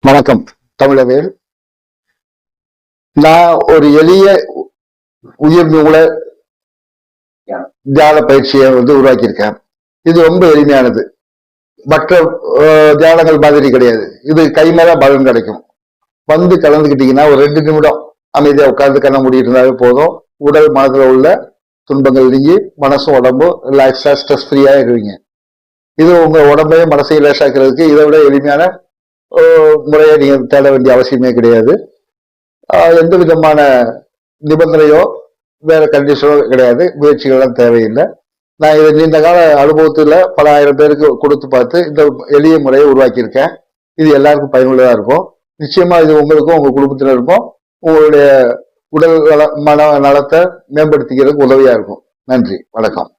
வணக்கம் தமிழவேல். நான் ஒரு எளிய உயிர் மூல தியான பயிற்சியை உருவாக்கியிருக்கேன். இது ரொம்ப எளிமையானது. மற்ற தியானங்கள் மாதிரி கிடையாது. இது கை மேல பலன் கிடைக்கும். கலந்துக்கிட்டீங்கன்னா ஒரு 2 நிமிடம் அமைதியா உட்கார்ந்து கண்ண மூடிட்டு இருந்தாலே போதும். உடல் மனதுல உள்ள துன்பங்கள் நீங்கி மனசும் உடம்பும் ரிலாக்ஸா ஸ்ட்ரெஸ் ஃப்ரீயா இருவீங்க. இது உங்க உடம்பையும் மனசையும் ரிலாக்ஸாக்கிறதுக்கு இதை விட எளிமையான முறையை நீங்க தேட வேண்டிய அவசியமே கிடையாது. எந்த விதமான நிபந்தனையோ வேற கண்டிஷனோ கிடையாது. முயற்சிகள்லாம் தேவையில்லை. நான் இதை நீண்ட கால அனுபவத்துல பல ஆயிரம் பேருக்கு கொடுத்து பார்த்து இந்த எளிய முறையை உருவாக்கியிருக்கேன். இது எல்லாருக்கும் பயனுள்ளதா இருக்கும். நிச்சயமா இது உங்களுக்கும் உங்க குடும்பத்தினருக்கும் உங்களுடைய உடல் மன நலத்தை மேம்படுத்திக்கிறதுக்கு உதவியா இருக்கும். நன்றி, வணக்கம்.